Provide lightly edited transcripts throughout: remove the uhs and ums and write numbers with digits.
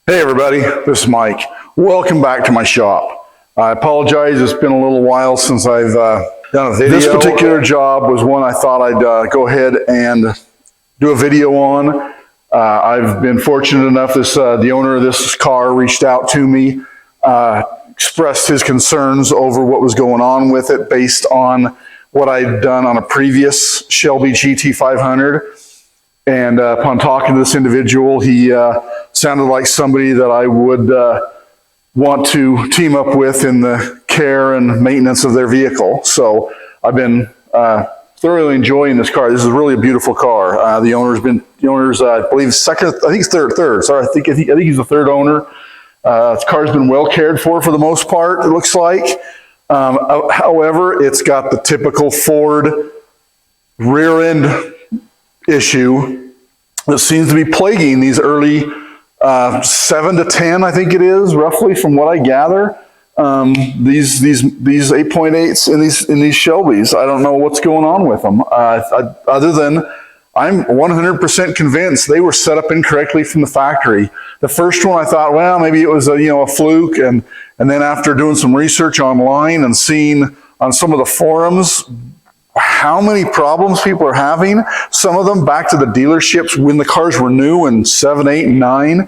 Hey everybody, this is Mike. Welcome back to my shop. I apologize, it's been a little while since I've done a video. This particular job was one I thought I'd go ahead and do a video on. I've been fortunate enough, the owner of this car reached out to me, expressed his concerns over what was going on with it based on what I'd done on a previous Shelby GT500. And upon talking to this individual, he sounded like somebody that I would want to team up with in the care and maintenance of their vehicle. So I've been thoroughly enjoying this car. This is really a beautiful car. The owner's, I believe, third. Sorry, I think he's the third owner. This car's been well cared for the most part, it looks like. However, it's got the typical Ford rear end issue that seems to be plaguing these early 7 to 10, I think it is, roughly, from what I gather. These 8.8s in these Shelbys, I don't know what's going on with them. Other than I'm 100% convinced they were set up incorrectly from the factory. The first one I thought, well, maybe it was a fluke, and then after doing some research online and seeing on some of the forums how many problems people are having, some of them back to the dealerships when the cars were new in 7, 8, and 9,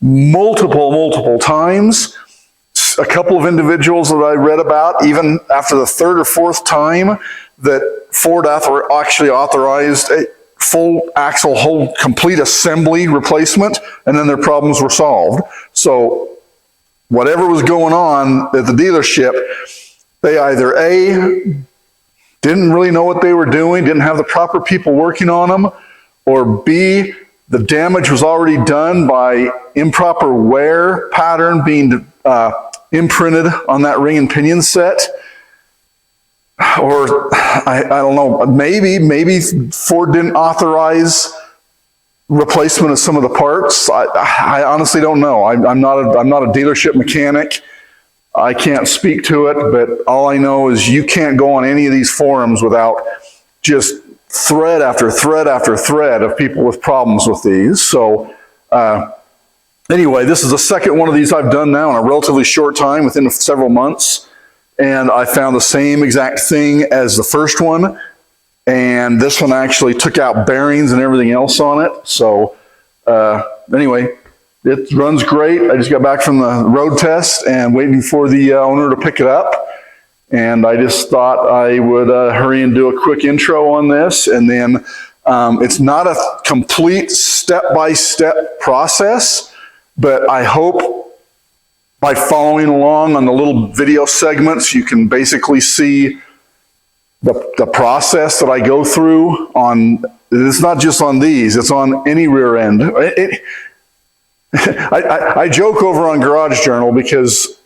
multiple times. A couple of individuals that I read about, even after the third or fourth time that Ford actually authorized a full axle whole complete assembly replacement, and then their problems were solved. So whatever was going on at the dealership, they either didn't really know what they were doing, didn't have the proper people working on them, or B, the damage was already done by improper wear pattern being imprinted on that ring and pinion set. Or I don't know, maybe Ford didn't authorize replacement of some of the parts. I honestly don't know. I'm not a dealership mechanic. I can't speak to it, but all I know is you can't go on any of these forums without just thread after thread after thread of people with problems with these. So anyway, this is the second one of these I've done now in a relatively short time, within several months. And I found the same exact thing as the first one. And this one actually took out bearings and everything else on it. So anyway, it runs great. I just got back from the road test and waiting for the owner to pick it up. And I just thought I would hurry and do a quick intro on this. And then it's not a complete step-by-step process, but I hope by following along on the little video segments, you can basically see the process that I go through on, it's not just on these, it's on any rear end. I joke over on Garage Journal because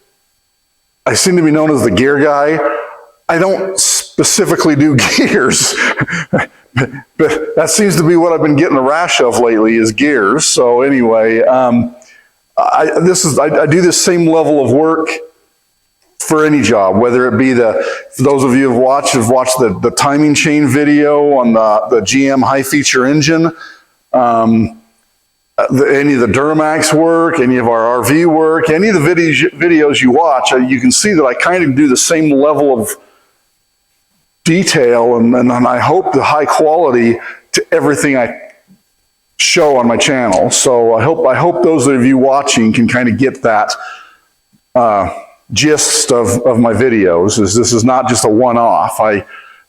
I seem to be known as the gear guy. I don't specifically do gears, but that seems to be what I've been getting a rash of lately, is gears. So anyway, I do this same level of work for any job, whether it be for those of you who have watched the timing chain video on the GM high feature engine, any of the Duramax work, any of our RV work, any of the videos you watch, you can see that I kind of do the same level of detail and I hope the high quality to everything I show on my channel. So I hope those of you watching can kind of get that gist of my videos. This is not just a one-off.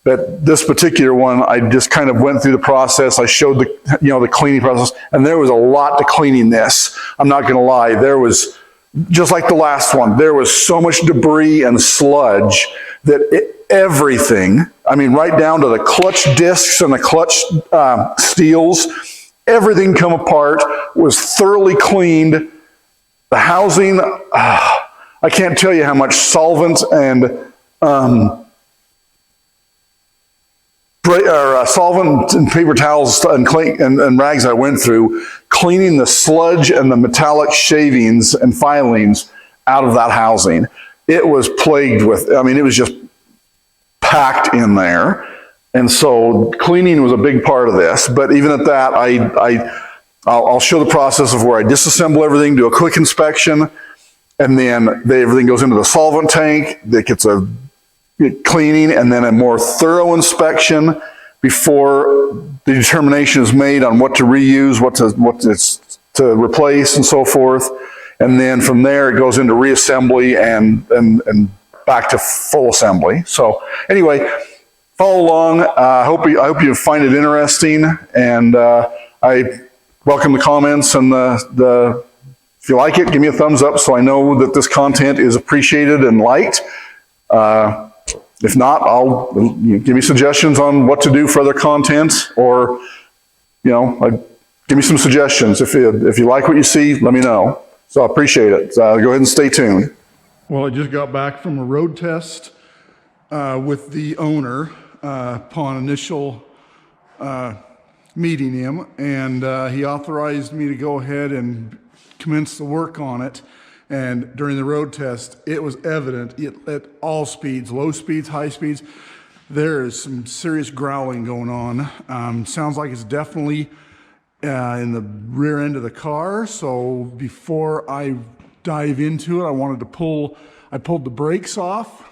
But this particular one, I just kind of went through the process. I showed the cleaning process, and there was a lot to cleaning this. I'm not going to lie. There was, just like the last one, there was so much debris and sludge that everything, I mean, right down to the clutch discs and the clutch steels, everything come apart, was thoroughly cleaned. The housing, I can't tell you how much solvent and solvent and paper towels and rags I went through cleaning the sludge and the metallic shavings and filings out of that housing. It was plagued with, I mean, it was just packed in there. And so cleaning was a big part of this. But even at that, I I'll show the process of where I disassemble everything, do a quick inspection, and then everything goes into the solvent tank that gets a cleaning, and then a more thorough inspection before the determination is made on what to reuse, what to replace, and so forth. And then from there, it goes into reassembly and back to full assembly. So anyway, follow along. I hope you find it interesting, and I welcome the comments and if you like it, give me a thumbs up so I know that this content is appreciated and liked. If not, give me suggestions on what to do for other content, or give me some suggestions. If you like what you see, let me know. So I appreciate it. Go ahead and stay tuned. Well, I just got back from a road test with the owner upon initial meeting him, and he authorized me to go ahead and commence the work on it. And during the road test, it was evident at all speeds, low speeds, high speeds, there is some serious growling going on. Sounds like it's definitely in the rear end of the car. So before I dive into it, I pulled the brakes off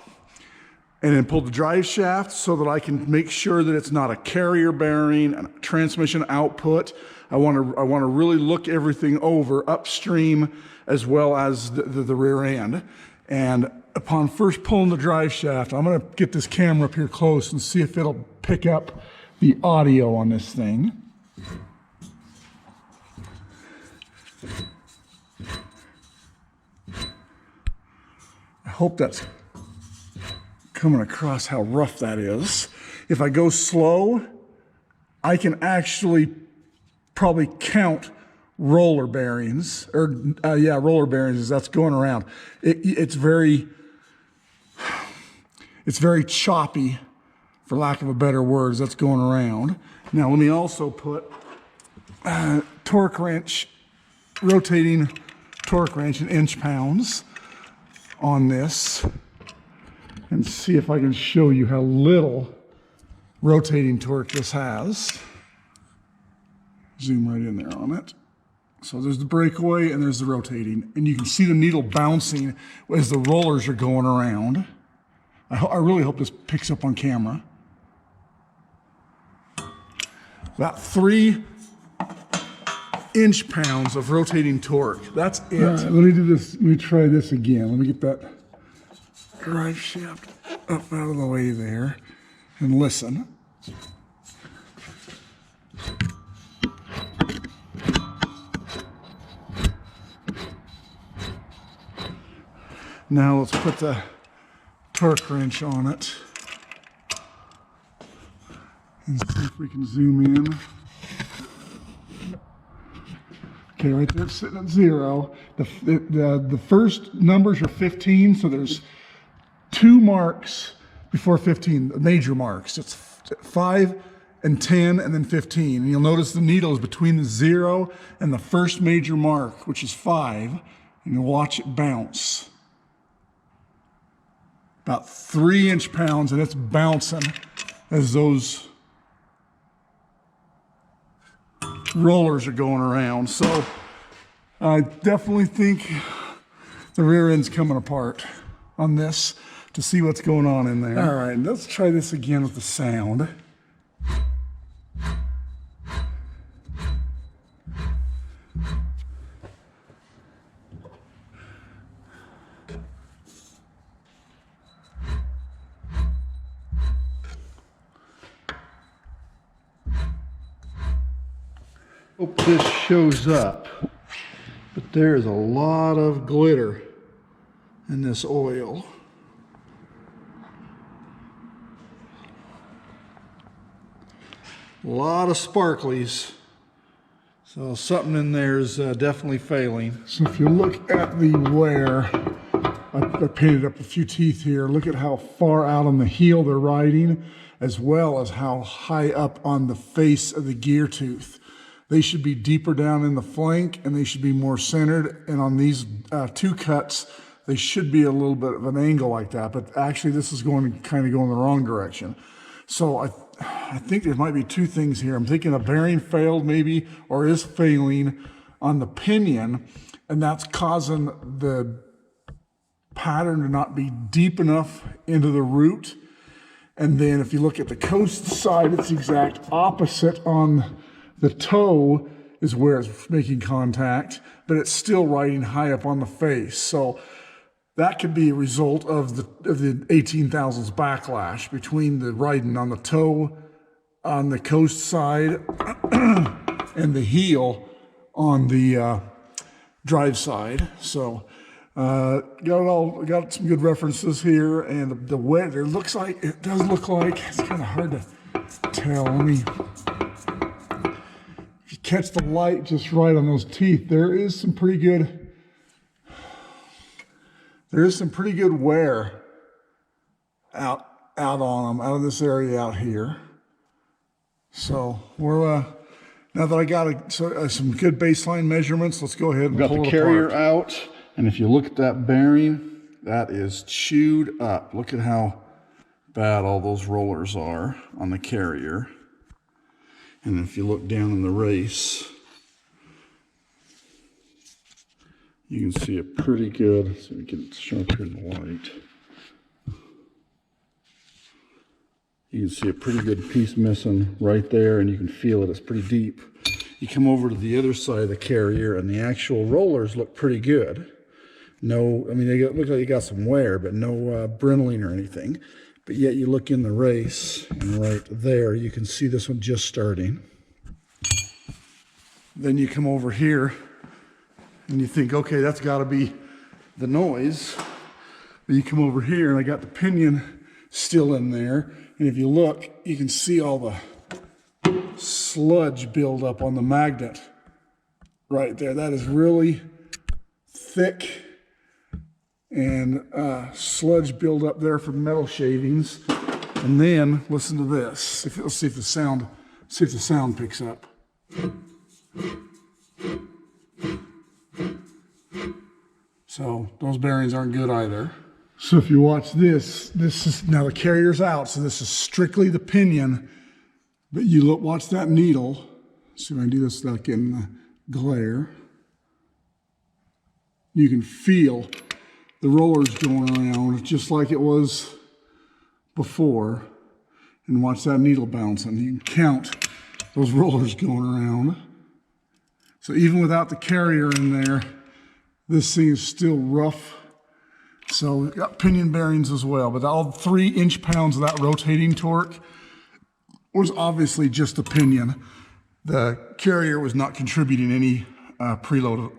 and then pulled the drive shaft so that I can make sure that it's not a carrier bearing, a transmission output. I want to really look everything over upstream as well as the rear end. And upon first pulling the drive shaft, I'm going to get this camera up here close and see if it'll pick up the audio on this thing. I hope that's coming across how rough that is. If I go slow, I can actually probably count roller bearings, or roller bearings as that's going around. It's very choppy, for lack of a better word, as that's going around. Now let me also put torque wrench, rotating torque wrench in inch-pounds on this, and see if I can show you how little rotating torque this has. Zoom right in there on it. So there's the breakaway and there's the rotating. And you can see the needle bouncing as the rollers are going around. I really hope this picks up on camera. About 3 inch-pounds of rotating torque. That's it. Right, let me do this. Let me try this again. Let me get that drive shaft up out of the way there and listen. Now let's put the torque wrench on it and see if we can zoom in. Okay, right there it's sitting at 0. The first numbers are 15, so there's 2 marks before 15, major marks. It's 5 and 10 and then 15. And you'll notice the needle is between the 0 and the first major mark, which is 5, and you'll watch it bounce. About 3 inch-pounds, and it's bouncing as those rollers are going around. So I definitely think the rear end's coming apart on this to see what's going on in there. All right, let's try this again with the sound. Hope this shows up, but there is a lot of glitter in this oil. A lot of sparklies, so something in there is definitely failing. So if you look at the wear, I painted up a few teeth here. Look at how far out on the heel they're riding, as well as how high up on the face of the gear tooth. They should be deeper down in the flank, and they should be more centered. And on these 2 cuts, they should be a little bit of an angle like that. But actually, this is kind of going the wrong direction. So I think there might be two things here. I'm thinking a bearing failed maybe, or is failing on the pinion, and that's causing the pattern to not be deep enough into the root. And then if you look at the coast side, it's the exact opposite. On the toe is where it's making contact, but it's still riding high up on the face. So that could be a result of the 18,000s backlash between the riding on the toe on the coast side and the heel on the drive side. So got some good references here, and the wet, it does look like it's kind of hard to tell. If you catch the light just right on those teeth, there is some pretty good wear out on them, out of this area out here. So we're now that I got some good baseline measurements, let's go ahead and pull the carrier out. And if you look at that bearing, that is chewed up. Look at how bad all those rollers are on the carrier. And if you look down in the race, you can see it pretty good. So we can show up here in the light. You can see a pretty good piece missing right there, and you can feel it. It's pretty deep. You come over to the other side of the carrier, and the actual rollers look pretty good. No, I mean, look like they got some wear, but no brittling or anything. But yet you look in the race, and right there, you can see this one just starting. Then you come over here, and you think, okay, that's got to be the noise. Then you come over here, and I got the pinion still in there. And if you look, you can see all the sludge build up on the magnet right there. That is really thick and sludge build up there from metal shavings. And then listen to this. Let's see if the sound picks up. So those bearings aren't good either. So if you watch this is now the carrier's out, so this is strictly the pinion. But you watch that needle. See if I can do this without getting the glare. You can feel the rollers going around just like it was before. And watch that needle bouncing. You can count those rollers going around. So even without the carrier in there, this thing is still rough. So we've got pinion bearings as well, but all 3 inch-pounds of that rotating torque was obviously just the pinion. The carrier was not contributing any preload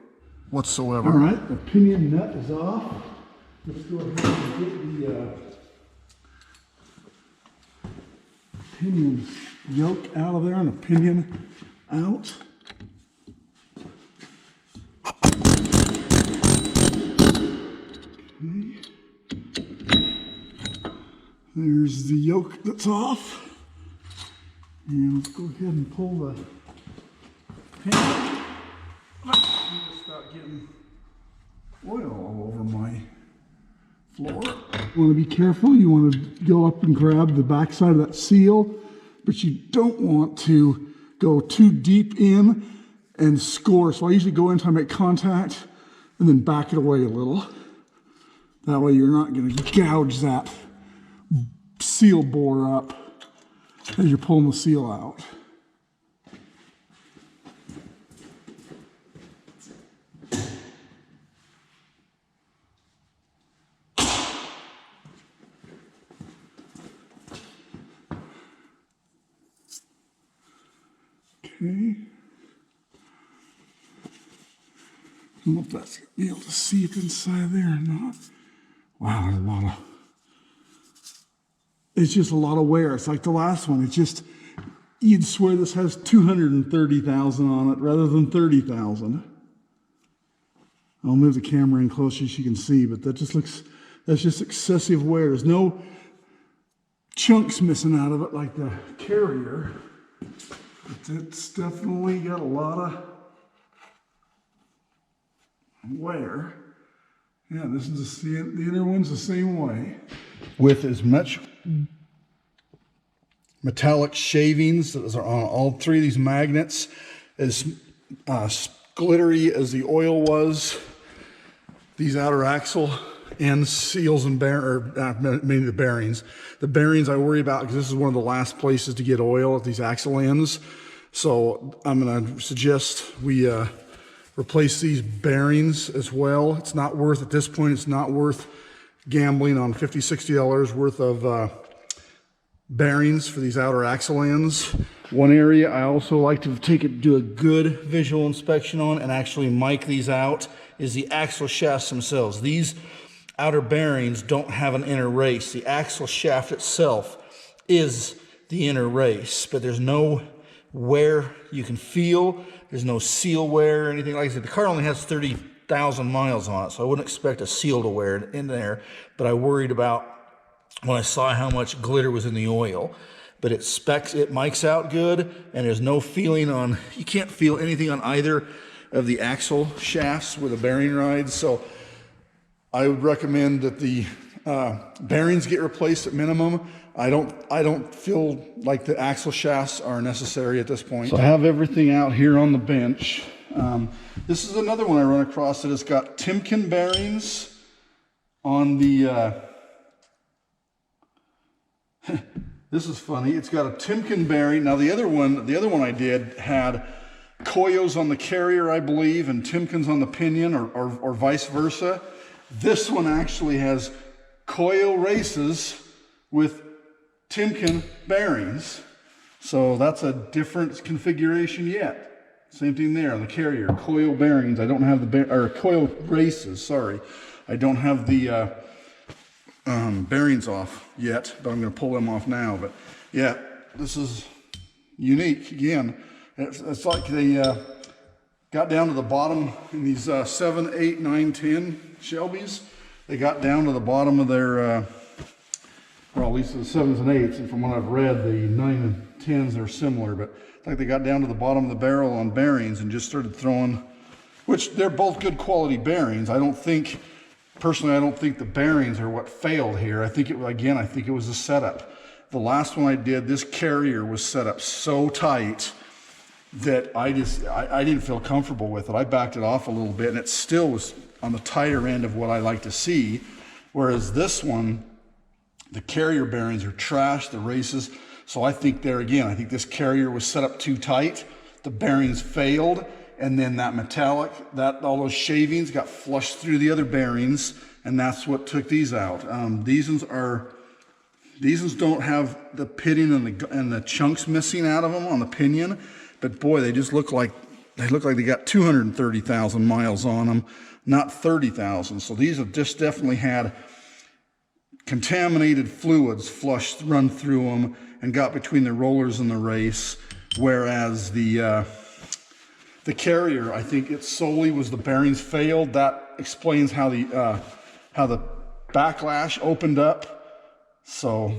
whatsoever. All right, the pinion nut is off. Let's go ahead and get the pinion yoke out of there and the pinion out. There's the yoke that's off. And let's go ahead and pull the pin. Without getting oil all over my floor. You want to be careful. You want to go up and grab the backside of that seal, but you don't want to go too deep in and score. So I usually go in until I make contact and then back it away a little. That way you're not going to gouge that seal bore up as you're pulling the seal out. Okay. I don't know if that's going to be able to seep inside there or not. Wow, there's it's just a lot of wear. It's like the last one. It's just, you'd swear this has 230,000 on it rather than 30,000. I'll move the camera in closer so you can see, but that just looks, that's just excessive wear. There's no chunks missing out of it like the carrier. But it's definitely got a lot of wear. Yeah, this is the inner one's the same way. With as much metallic shavings that are on all three of these magnets, as glittery as the oil was. These outer axle ends, seals, and mainly the bearings. The bearings I worry about because this is one of the last places to get oil at these axle ends. So I'm going to suggest we replace these bearings as well. It's not worth, at this point, it's not worth gambling on $50, $60 worth of bearings for these outer axle ends. One area I also like to do a good visual inspection on and actually mic these out is the axle shafts themselves. These outer bearings don't have an inner race. The axle shaft itself is the inner race, but there's no wear you can feel. There's no seal wear or anything. Like I said, the car only has 30,000 miles on it, so I wouldn't expect a seal to wear in there, but I worried about when I saw how much glitter was in the oil. But it mics out good, and there's no feeling on, you can't feel anything on either of the axle shafts where the bearing rides. So I would recommend that the bearings get replaced at minimum. I don't feel like the axle shafts are necessary at this point. So I have everything out here on the bench. This is another one I run across that has got Timken bearings on the, this is funny. It's got a Timken bearing. Now the other one I did had Koyos on the carrier, I believe, and Timkens on the pinion, or vice versa. This one actually has Koyo races with Timken bearings. So that's a different configuration yet. Same thing there on the carrier, Koyo bearings. I don't have the Koyo races, sorry. I don't have the bearings off yet, but I'm going to pull them off now. But yeah, this is unique. Again, it's like they got down to the bottom in these 7, 8, 9, 10 Shelbys. They got down to the bottom of their, well, at least the 7s and 8s, and from what I've read, the 9 and 10s are similar, but it's like they got down to the bottom of the barrel on bearings and just started throwing, which they're both good quality bearings. Personally, I don't think the bearings are what failed here. I think it was the setup. The last one I did, this carrier was set up so tight that I didn't feel comfortable with it. I backed it off a little bit, and it still was on the tighter end of what I like to see. Whereas this one, the carrier bearings are trash, the races. So I think I think this carrier was set up too tight. The bearings failed. And then that metallic, all those shavings got flushed through the other bearings, and that's what took these out. These ones don't have the pitting and the chunks missing out of them on the pinion, but boy, they just look like they got 230,000 miles on them, not 30,000. So these have just definitely had contaminated fluids run through them and got between the rollers and the race, whereas the carrier, I think it solely was the bearings failed. That explains how the backlash opened up. So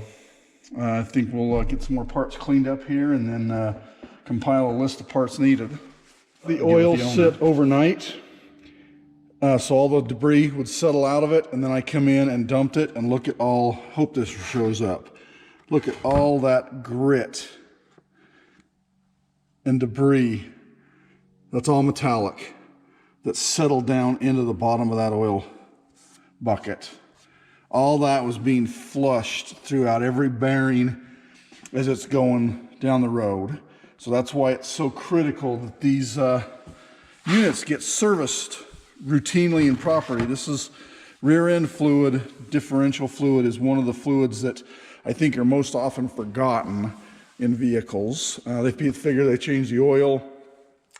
I think we'll get some more parts cleaned up here and then compile a list of parts needed. The oil sit overnight, so all the debris would settle out of it, and then I come in and dumped it, and look at hope this shows up. Look at all that grit and debris. That's all metallic that settled down into the bottom of that oil bucket. All that was being flushed throughout every bearing as it's going down the road. So that's why it's so critical that these units get serviced routinely and properly. This is rear end fluid. Differential fluid is one of the fluids that I think are most often forgotten in vehicles. They figure they change the oil,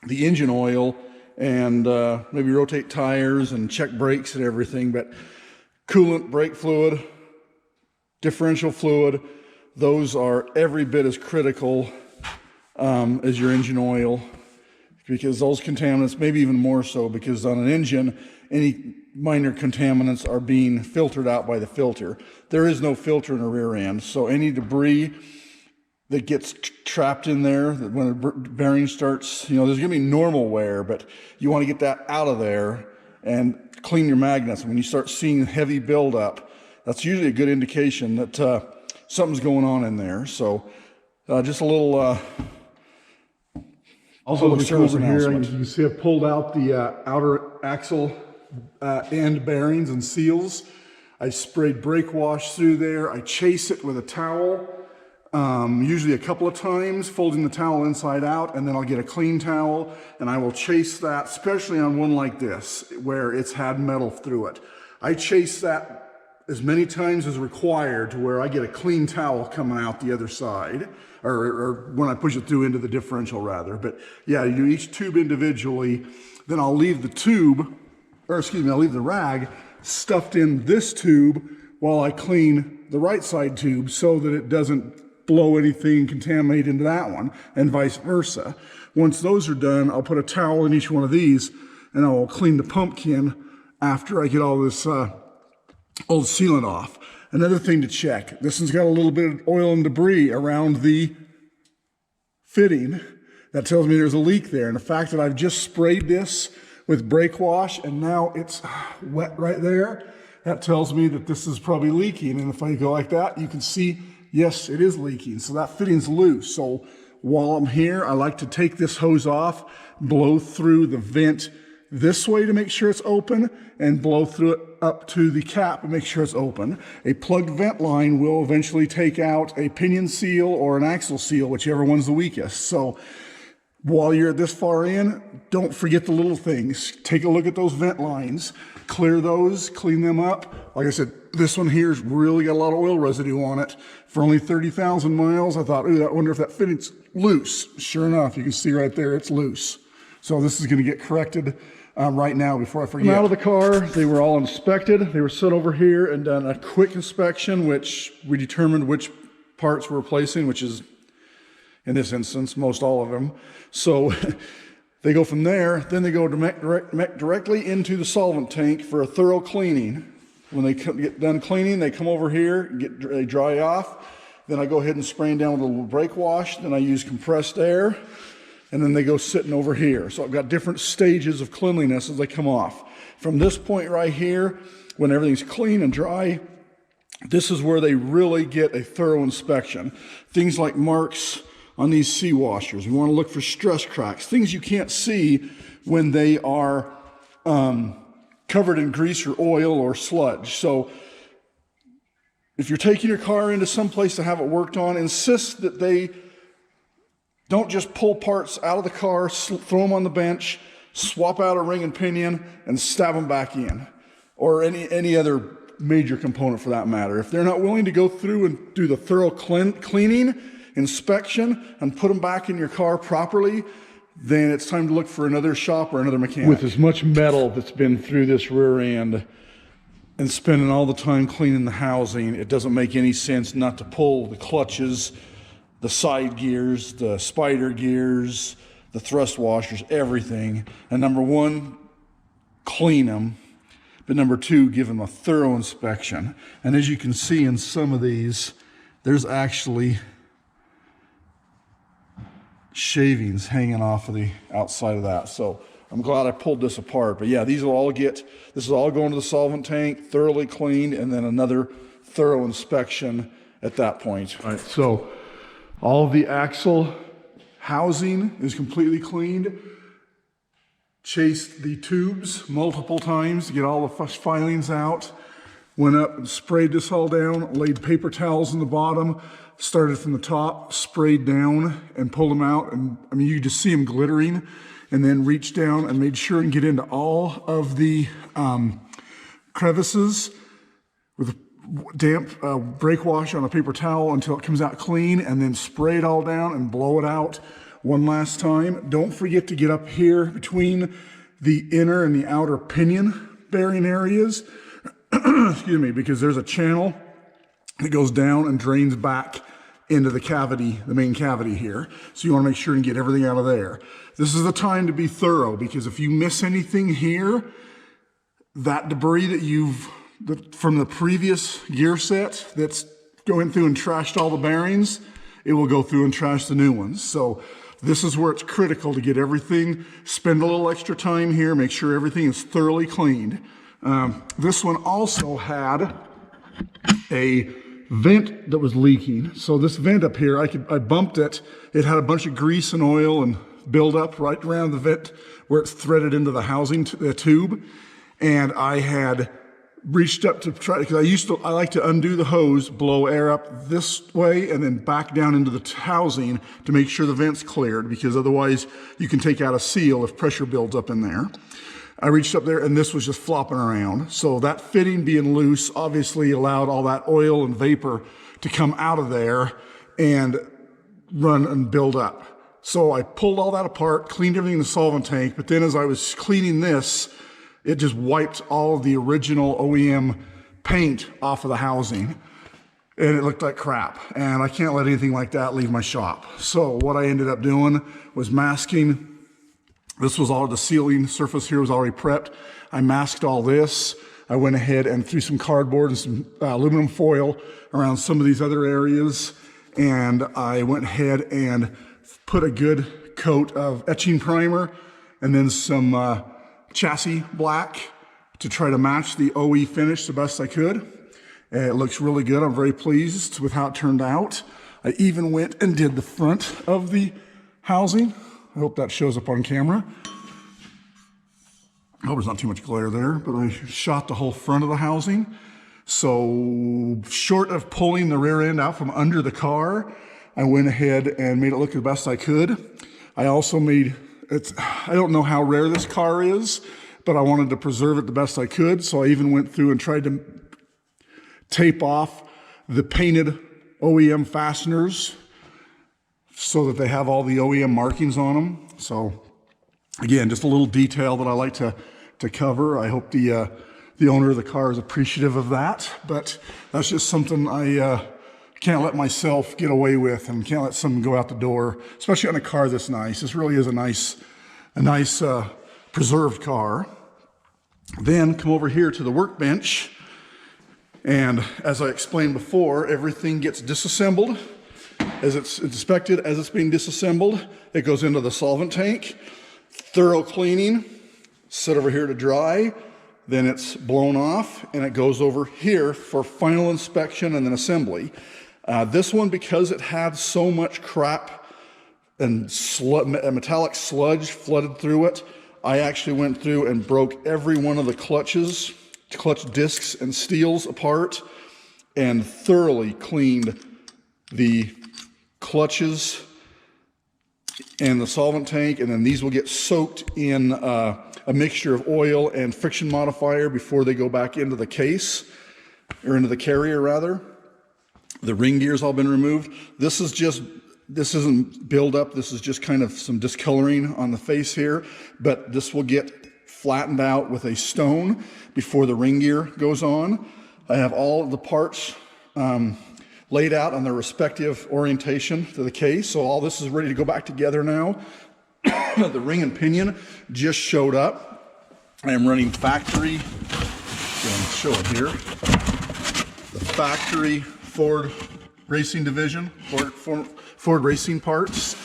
the engine oil, and maybe rotate tires and check brakes and everything, but coolant, brake fluid, differential fluid, those are every bit as critical as your engine oil, because those contaminants, maybe even more so, because on an engine, any minor contaminants are being filtered out by the filter. There is no filter in a rear end, so any debris that gets trapped in there, that when the bearing starts, there's gonna be normal wear, but you wanna get that out of there and clean your magnets. When you start seeing heavy buildup, that's usually a good indication that something's going on in there. So just a little Also, public as we come service over here, announcement. you can see I've pulled out the outer axle end bearings and seals. I sprayed brake wash through there. I chase it with a towel, usually a couple of times, folding the towel inside out, and then I'll get a clean towel and I will chase that, especially on one like this, where it's had metal through it. I chase that as many times as required to where I get a clean towel coming out the other side, or when I push it through into the differential rather. But yeah, you do each tube individually, then I'll leave the tube, or excuse me, I'll leave the rag stuffed in this tube while I clean the right side tube so that it doesn't blow anything, contaminate into that one, and vice versa. Once those are done, I'll put a towel in each one of these and I'll clean the pumpkin after I get all this old sealant off. Another thing to check, this one's got a little bit of oil and debris around the fitting. That tells me there's a leak there. And the fact that I've just sprayed this with brake wash and now it's wet right there, that tells me that this is probably leaking. And if I go like that, you can see, yes, it is leaking. So that fitting's loose. So while I'm here, I like to take this hose off, blow through the vent this way to make sure it's open, and blow through it up to the cap and make sure it's open. A plugged vent line will eventually take out a pinion seal or an axle seal, whichever one's the weakest. So while you're this far in, don't forget the little things. Take a look at those vent lines, clear those, clean them up. Like I said, this one here's really got a lot of oil residue on it. For only 30,000 miles, I thought, ooh, I wonder if that fitting's loose. Sure enough, you can see right there, it's loose. So this is gonna get corrected right now before I forget. I'm out of the car, they were all inspected. They were set over here and done a quick inspection, which we determined which parts we're replacing, which is, in this instance, most all of them. So they go from there, then they go directly into the solvent tank for a thorough cleaning. When they get done cleaning, they come over here, they dry off. Then I go ahead and spray them down with a little brake wash. Then I use compressed air. And then they go sitting over here. So I've got different stages of cleanliness as they come off. From this point right here, when everything's clean and dry, this is where they really get a thorough inspection. Things like marks on these sea washers. We want to look for stress cracks, things you can't see when they are covered in grease or oil or sludge. So if you're taking your car into some place to have it worked on, insist that they don't just pull parts out of the car, throw them on the bench, swap out a ring and pinion, and stab them back in, or any other major component for that matter. If they're not willing to go through and do the thorough cleaning, inspection, and put them back in your car properly, then it's time to look for another shop or another mechanic. With as much metal that's been through this rear end and spending all the time cleaning the housing, it doesn't make any sense not to pull the clutches, the side gears, the spider gears, the thrust washers, everything. And number one, clean them. But number two, give them a thorough inspection. And as you can see in some of these, there's actually shavings hanging off of the outside of that. So I'm glad I pulled this apart. But yeah, this is all going to the solvent tank, thoroughly cleaned, and then another thorough inspection at that point. All right, so all of the axle housing is completely cleaned. Chased the tubes multiple times to get all the filings out. Went up and sprayed this all down, laid paper towels in the bottom, started from the top, sprayed down and pulled them out. And I mean, you could just see them glittering, and then reached down and made sure and get into all of the crevices with damp brake wash on a paper towel until it comes out clean, and then spray it all down and blow it out one last time. Don't forget to get up here between the inner and the outer pinion bearing areas, excuse me, because there's a channel that goes down and drains back into the cavity, the main cavity here. So you want to make sure and get everything out of there. This is the time to be thorough, because if you miss anything here, that debris that from the previous gear set that's going through and trashed all the bearings, it will go through and trash the new ones. So this is where it's critical to get everything, spend a little extra time here, make sure everything is thoroughly cleaned. This one also had a vent that was leaking. So this vent up here, I bumped it. It had a bunch of grease and oil and buildup right around the vent where it's threaded into the housing tube. And I had reached up to try, because I like to undo the hose, blow air up this way and then back down into the housing to make sure the vent's cleared, because otherwise you can take out a seal if pressure builds up in there. I reached up there and this was just flopping around. So that fitting being loose obviously allowed all that oil and vapor to come out of there and run and build up. So I pulled all that apart, cleaned everything in the solvent tank, but then as I was cleaning this, it just wiped all of the original OEM paint off of the housing, and it looked like crap. And I can't let anything like that leave my shop. So what I ended up doing was masking. This was all, the sealing surface here was already prepped. I masked all this. I went ahead and threw some cardboard and some aluminum foil around some of these other areas. And I went ahead and put a good coat of etching primer and then some chassis black to try to match the OE finish the best I could. And it looks really good. I'm very pleased with how it turned out. I even went and did the front of the housing. I hope that shows up on camera. I hope there's not too much glare there, but I shot the whole front of the housing. So short of pulling the rear end out from under the car, I went ahead and made it look the best I could. I also made I don't know how rare this car is, but I wanted to preserve it the best I could. So I even went through and tried to tape off the painted OEM fasteners so that they have all the OEM markings on them. So again, just a little detail that I like to cover. I hope the owner of the car is appreciative of that, but that's just something I can't let myself get away with and can't let someone go out the door, especially on a car this nice. This really is a nice preserved car. Then come over here to the workbench. And as I explained before, everything gets disassembled. As it's inspected, as it's being disassembled, it goes into the solvent tank, thorough cleaning, sit over here to dry, then it's blown off and it goes over here for final inspection and then assembly. This one, because it had so much crap and metallic sludge flooded through it, I actually went through and broke every one of the clutch discs and steels apart and thoroughly cleaned the clutches and the solvent tank, and then these will get soaked in a mixture of oil and friction modifier before they go back into the case, or into the carrier rather. The ring gear's all been removed. This isn't build-up, this is just kind of some discoloring on the face here, but this will get flattened out with a stone before the ring gear goes on. I have all of the parts laid out on their respective orientation to the case, so all this is ready to go back together now. The ring and pinion just showed up. I am running factory, I'll show it here, the factory Ford Racing Division, Ford Racing parts,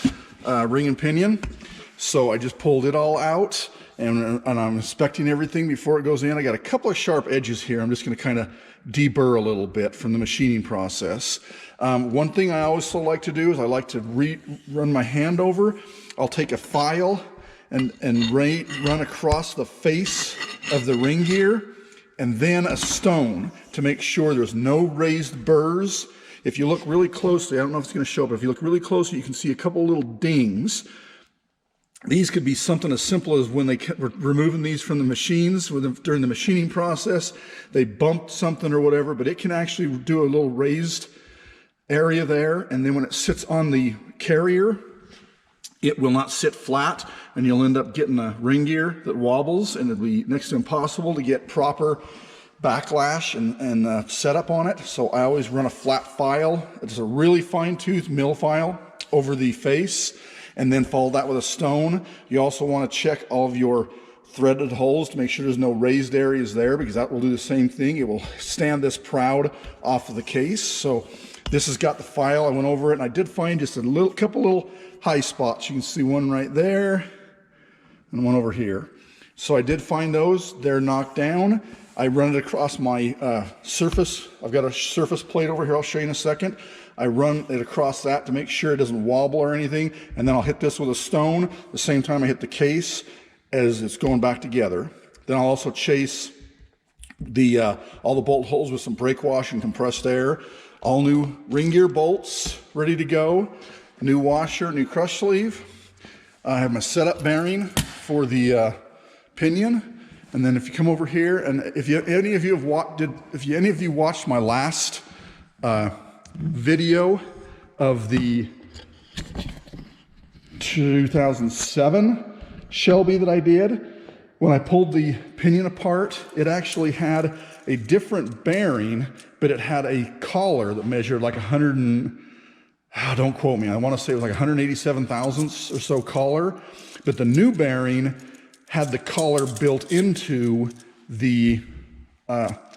ring and pinion. So I just pulled it all out and I'm inspecting everything before it goes in. I got a couple of sharp edges here. I'm just going to kind of deburr a little bit from the machining process. One thing I also like to do is I like to run my hand over. I'll take a file and run across the face of the ring gear and then a stone to make sure there's no raised burrs. If you look really closely, I don't know if it's going to show up, but if you look really closely, you can see a couple little dings. These could be something as simple as when they were removing these from the machines during the machining process, they bumped something or whatever, but it can actually do a little raised area there. And then when it sits on the carrier, it will not sit flat and you'll end up getting a ring gear that wobbles and it'll be next to impossible to get proper backlash and setup on it. So I always run a flat file. It's a really fine tooth mill file over the face and then follow that with a stone. You also want to check all of your threaded holes to make sure there's no raised areas there, because that will do the same thing. It will stand this proud off of the case. So this has got the file. I went over it and I did find just a couple little high spots. You can see one right there and one over here. So I did find those. They're knocked down. I run it across my surface. I've got a surface plate over here. I'll show you in a second. I run it across that to make sure it doesn't wobble or anything. And then I'll hit this with a stone the same time I hit the case as it's going back together. Then I'll also chase all the bolt holes with some brake wash and compressed air. All new ring gear bolts ready to go. New washer, new crush sleeve. I have my setup bearing for the pinion. And then if you come over here, and if any of you watched my last video of the 2007 Shelby that I did, when I pulled the pinion apart, it actually had a different bearing, but it had a collar that measured like 100 and, don't quote me, I want to say it was like 187 thousandths or so collar, but the new bearing had the collar built into the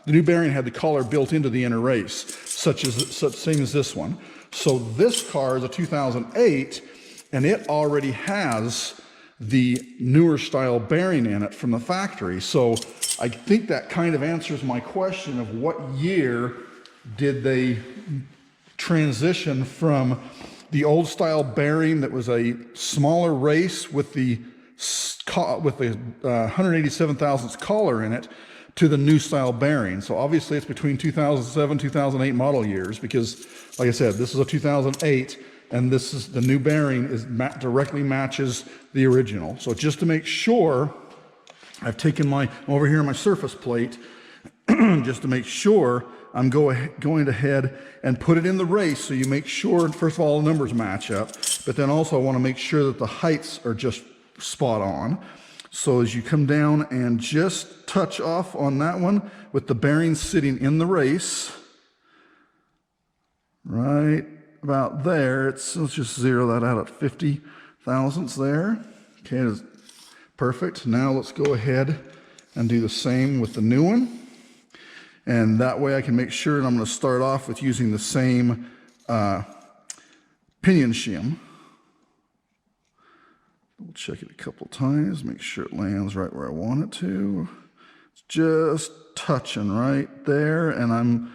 new bearing had the collar built into the inner race, same as this one. So this car is a 2008, and it already has the newer style bearing in it from the factory. So I think that kind of answers my question of what year did they transition from the old style bearing that was a smaller race with the 187 thousandths collar in it to the new style bearing. So obviously it's between 2007, 2008 model years, because like I said, this is a 2008 and this is the new bearing directly matches the original. So just to make sure, I've taken I'm over here on my surface plate, just to make sure I'm going ahead and put it in the race, so you make sure, first of all, the numbers match up, but then also I want to make sure that the heights are just spot on. So as you come down and just touch off on that one with the bearing sitting in the race, right about there, let's just zero that out at 50 thousandths there. Okay, that's perfect. Now let's go ahead and do the same with the new one. And that way I can make sure, and I'm going to start off with using the same pinion shim. We'll check it a couple times, make sure it lands right where I want it to. It's just touching right there, and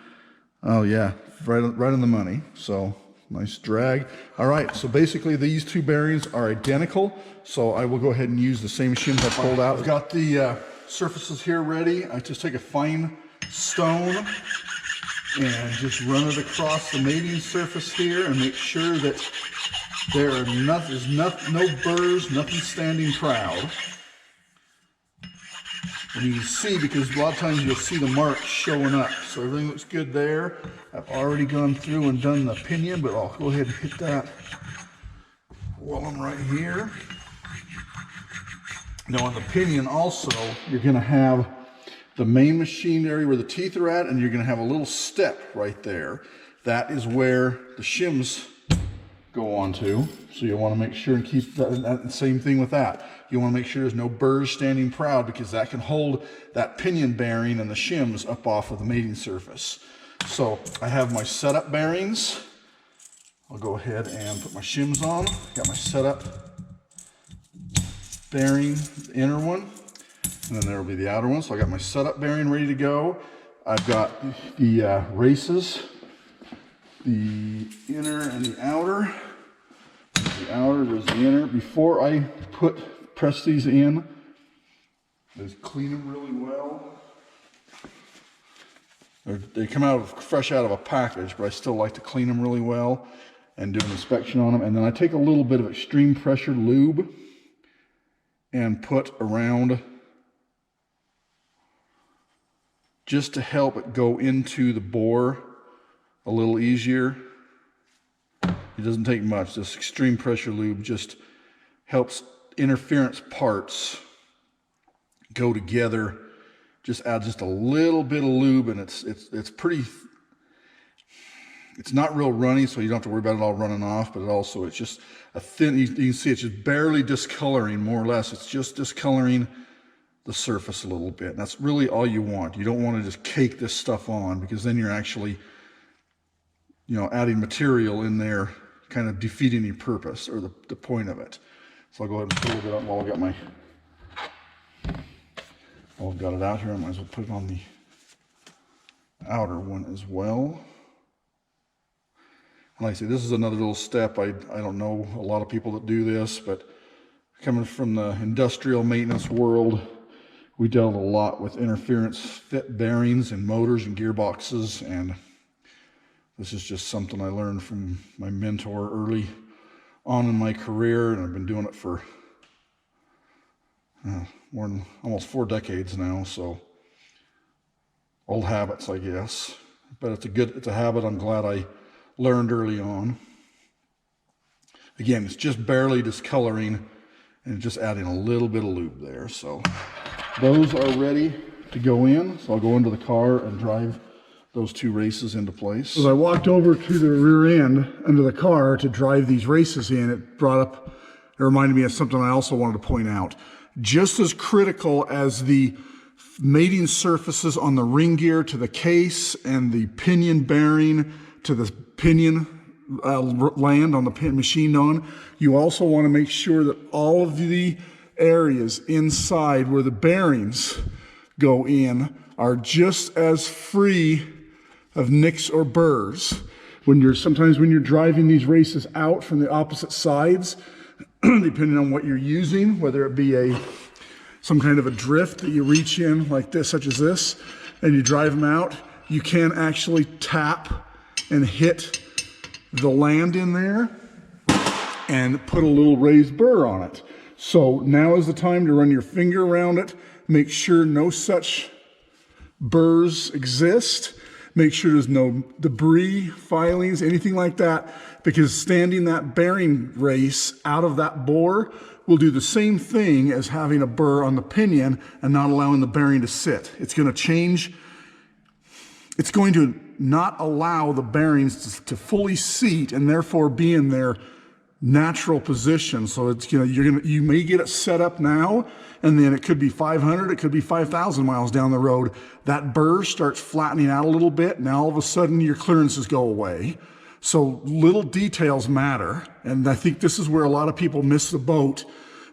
oh yeah, right in the money. So nice drag. All right, so basically these two bearings are identical. So I will go ahead and use the same shims I pulled out. I've got the surfaces here ready. I just take a fine stone and just run it across the mating surface here and make sure that there's no burrs, nothing standing proud. And you can see, because a lot of times you'll see the marks showing up. So everything looks good there. I've already gone through and done the pinion, but I'll go ahead and hit that while I'm right here. Now on the pinion also, you're going to have the main machine area where the teeth are at, and you're going to have a little step right there. That is where the shims go on to. So you want to make sure and keep that same thing with that. You want to make sure there's no burrs standing proud, because that can hold that pinion bearing and the shims up off of the mating surface. So I have my setup bearings. I'll go ahead and put my shims on. Got my setup bearing, the inner one, and then there will be the outer one. So I got my setup bearing ready to go. I've got the races, the inner and the outer. The outer, there's the inner. Before I press these in, just clean them really well. They come fresh out of a package, but I still like to clean them really well and do an inspection on them. And then I take a little bit of extreme pressure lube and put around, just to help it go into the bore a little easier. It doesn't take much. This extreme pressure lube just helps interference parts go together. Just add just a little bit of lube, and it's not real runny, so you don't have to worry about it all running off, but it's just a thin, you can see it's just barely discoloring, more or less. It's just discoloring the surface a little bit. And that's really all you want. You don't want to just cake this stuff on, because then you're actually, adding material in there, kind of defeating your purpose or the point of it. So I'll go ahead and put a little bit up while I got my Well, I've got it out here. I might as well put it on the outer one as well. And like I say, this is another little step. I don't know a lot of people that do this, but coming from the industrial maintenance world, we dealt a lot with interference fit bearings and motors and gearboxes, and this is just something I learned from my mentor early on in my career, and I've been doing it for more than almost 4 decades now, so old habits, I guess. But it's a habit I'm glad I learned early on. Again, it's just barely discoloring and just adding a little bit of lube there. So those are ready to go in. So I'll go into the car and drive those 2 races into place. As I walked over to the rear end under the car to drive these races in, it reminded me of something I also wanted to point out. Just as critical as the mating surfaces on the ring gear to the case and the pinion bearing to the pinion land on the pin machined on, you also want to make sure that all of the areas inside where the bearings go in are just as free of nicks or burrs. Sometimes when you're driving these races out from the opposite sides, depending on what you're using, whether it be some kind of a drift that you reach in like this, such as this, and you drive them out, you can actually tap and hit the land in there and put a little raised burr on it. So now is the time to run your finger around it, make sure no such burrs exist, make sure there's no debris, filings, anything like that, because standing that bearing race out of that bore will do the same thing as having a burr on the pinion and not allowing the bearing to sit. It's going to change. It's going to not allow the bearings to fully seat and therefore be in their natural position. So it's, you may get it set up now, and then it could be 500, it could be 5,000 miles down the road. That burr starts flattening out a little bit. Now all of a sudden your clearances go away. So little details matter, and I think this is where a lot of people miss the boat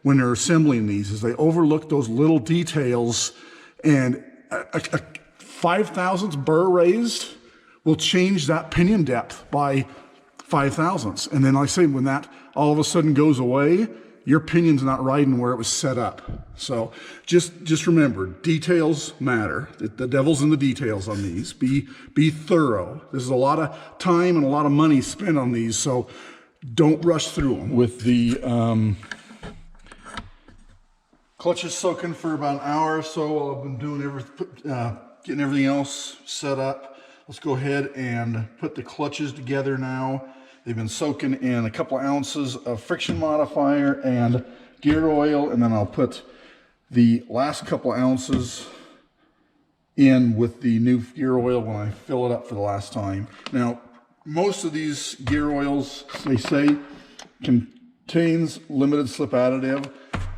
when they're assembling these, is they overlook those little details, and a 5/1000 burr raised will change that pinion depth by 5/1000. And then like I say, when that all of a sudden goes away, your pinion's not riding where it was set up. So just remember, details matter. The devil's in the details on these. Be thorough. There's a lot of time and a lot of money spent on these, so don't rush through them. With the clutches soaking for about an hour or so, I've been doing getting everything else set up. Let's go ahead and put the clutches together now. They've been soaking in a couple of ounces of friction modifier and gear oil, and then I'll put the last couple of ounces in with the new gear oil when I fill it up for the last time. Now, most of these gear oils, they say, contains limited slip additive.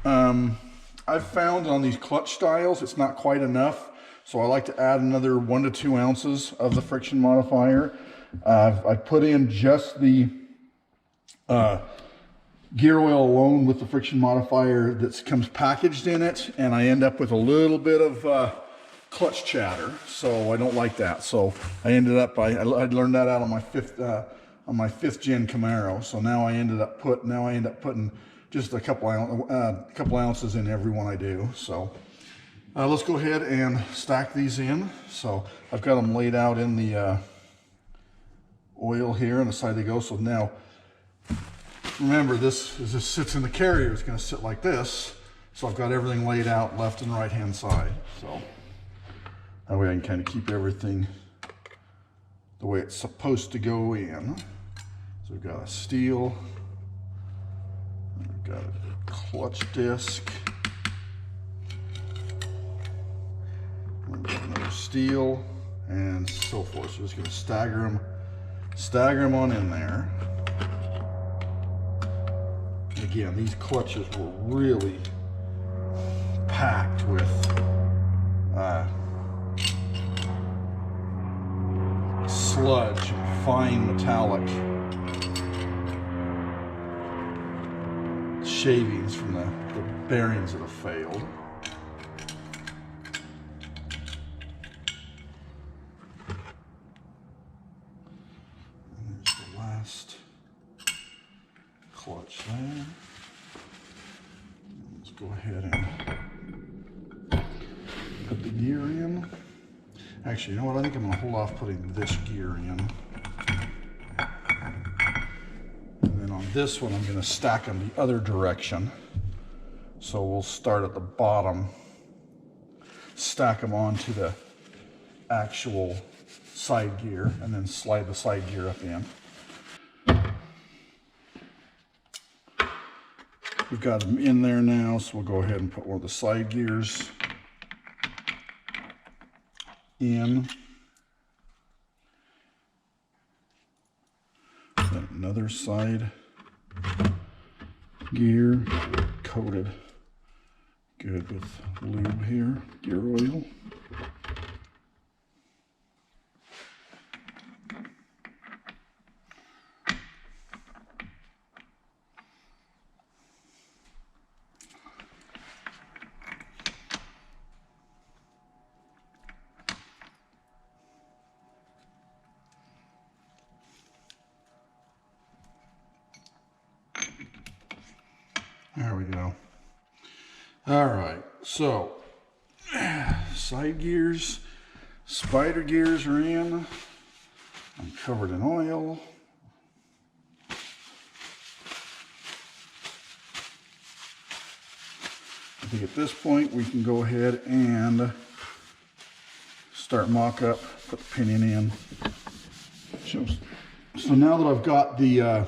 I've found on these clutch styles, it's not quite enough. So I like to add another 1 to 2 ounces of the friction modifier. I put in just the gear oil alone with the friction modifier that comes packaged in it, and I end up with a little bit of clutch chatter. So I don't like that. So I ended up, I learned that out on my fifth gen Camaro. So now I end up putting just a couple ounces in every one I do. So let's go ahead and stack these in. So I've got them laid out in the oil here on the side they go. So now, remember, this as this sits in the carrier, it's going to sit like this. So I've got everything laid out left and right hand side. So that way I can kind of keep everything the way it's supposed to go in. So we've got a steel, we've got a clutch disc, we've got another steel, and so forth. So just going to stagger them on in there. Again, these clutches were really packed with sludge and fine metallic shavings from the bearings that have failed. clutch there. Let's go ahead and put the gear in. Actually, you know what? I think I'm going to hold off putting this gear in. And then on this one, I'm going to stack them the other direction. So we'll start at the bottom, stack them onto the actual side gear, and then slide the side gear up in. We've got them in there now, so we'll go ahead and put one of the side gears in. Then another side gear, coated good with lube here, gear oil. There we go. All right, so side gears, spider gears are in. I'm covered in oil. I think at this point we can go ahead and start mock up, put the pinion in. So now that I've got the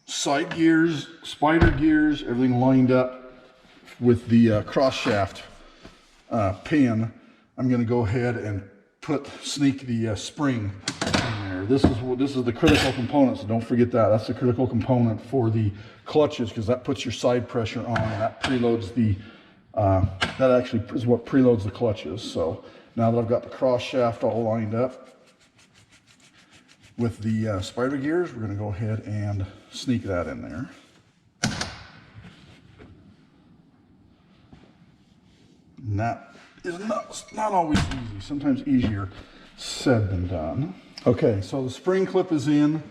side gears, spider gears, everything lined up with the cross shaft pin, I'm going to go ahead and sneak the spring in there. This is the critical component, so don't forget that. That's the critical component for the clutches, because that puts your side pressure on, and that preloads the that actually is what preloads the clutches. So now that I've got the cross shaft all lined up with the spider gears, we're going to go ahead and sneak that in there. And that is not always easy, sometimes easier said than done. Okay, so the spring clip is in.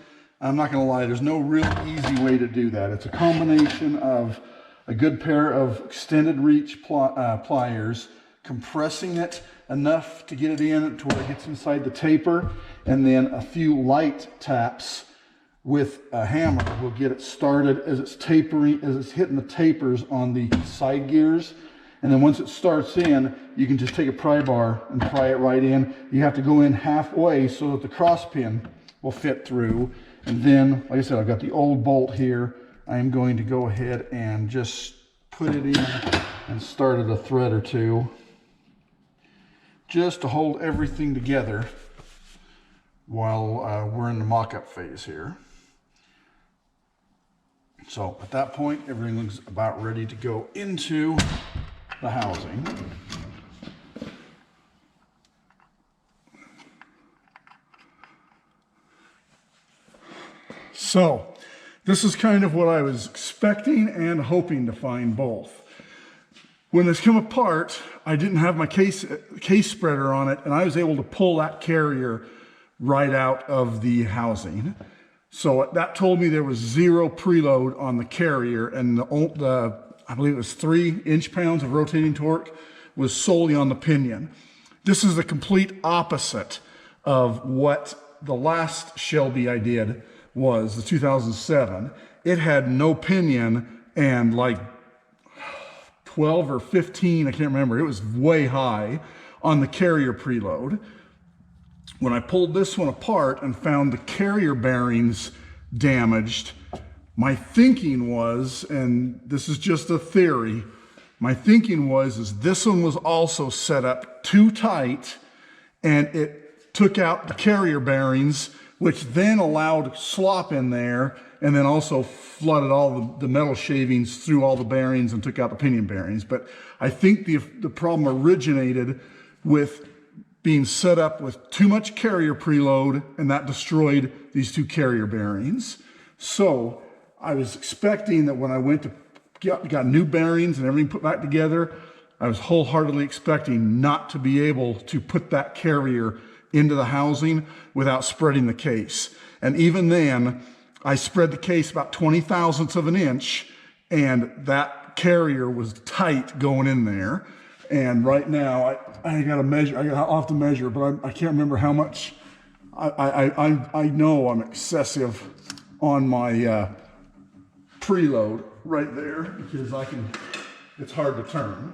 I'm not going to lie, there's no real easy way to do that. It's a combination of a good pair of extended reach pliers, compressing it enough to get it in to where it gets inside the taper, and then a few light taps with a hammer will get it started as it's tapering, as it's hitting the tapers on the side gears. And then once it starts in, you can just take a pry bar and pry it right in. You have to go in halfway so that the cross pin will fit through. And then, like I said, I've got the old bolt here. I'm going to go ahead and just put it in and start at a thread or two, just to hold everything together while we're in the mock-up phase here. So at that point, everything looks about ready to go into the housing. So this is kind of what I was expecting and hoping to find both. When this came apart, I didn't have my case spreader on it, and I was able to pull that carrier right out of the housing. So that told me there was 0 preload on the carrier, and the I believe it was 3 inch-pounds of rotating torque was solely on the pinion. This is the complete opposite of what the last Shelby I did was, the 2007. It had no pinion and like 12 or 15, I can't remember, it was way high on the carrier preload. When I pulled this one apart and found the carrier bearings damaged, my thinking was, and this is just a theory, my thinking was this one was also set up too tight, and it took out the carrier bearings, which then allowed slop in there, and then also flooded all the metal shavings through all the bearings and took out the pinion bearings. But I think the problem originated with being set up with too much carrier preload, and that destroyed these 2 carrier bearings. So I was expecting that when I went to got new bearings and everything put back together, I was wholeheartedly expecting not to be able to put that carrier into the housing without spreading the case. And even then, I spread the case about 20 thousandths of an inch, and that carrier was tight going in there. And right now, I got to measure. I'll have to measure, but I can't remember how much. I know I'm excessive on my preload right there because it's hard to turn.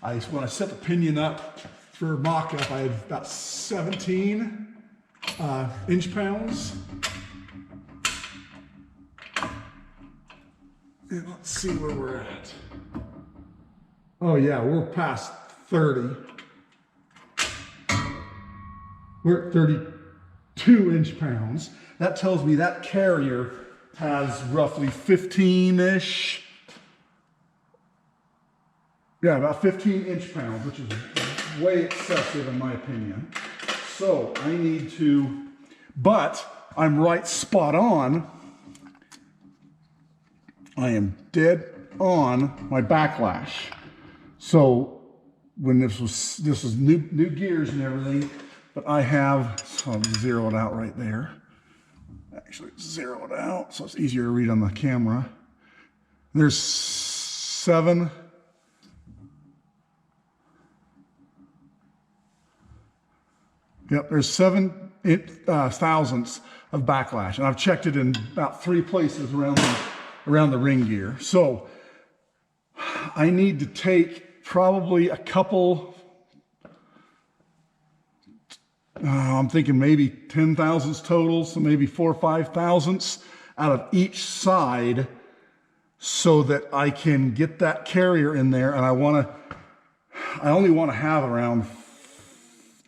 When I set the pinion up for mock-up, I had about 17 inch-pounds. And let's see where we're at. Oh yeah, we're past 30. We're at 32 inch-pounds. That tells me that carrier has roughly 15-ish. Yeah, about 15 inch-pounds, which is way excessive in my opinion. So I need to, but I'm right spot on. I am dead on my backlash. So when this was new gears and everything, but I have, so I'll zero it out right there. Actually zero it out so it's easier to read on the camera. There's 7. Yep, there's 7 thousandths of backlash, and I've checked it in about 3 places around the ring gear. So I need to take probably a couple. I'm thinking maybe 10 thousandths total, so maybe 4 or 5 thousandths out of each side, so that I can get that carrier in there. And I only want to have around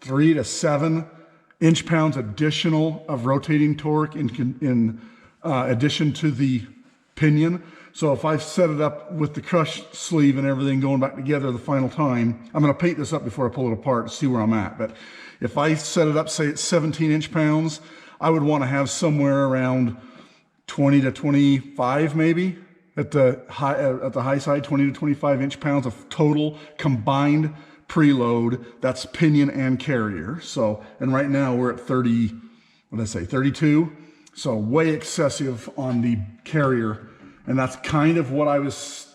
3 to 7 inch-pounds additional of rotating torque in addition to the pinion. So if I set it up with the crush sleeve and everything going back together the final time, I'm going to paint this up before I pull it apart to see where I'm at. But if I set it up, say it's 17 inch-pounds, I would want to have somewhere around 20 to 25 maybe at the high side, 20 to 25 inch-pounds of total combined preload. That's pinion and carrier. So, and right now we're at 30, what did I say, 32. So way excessive on the carrier. And that's kind of what I was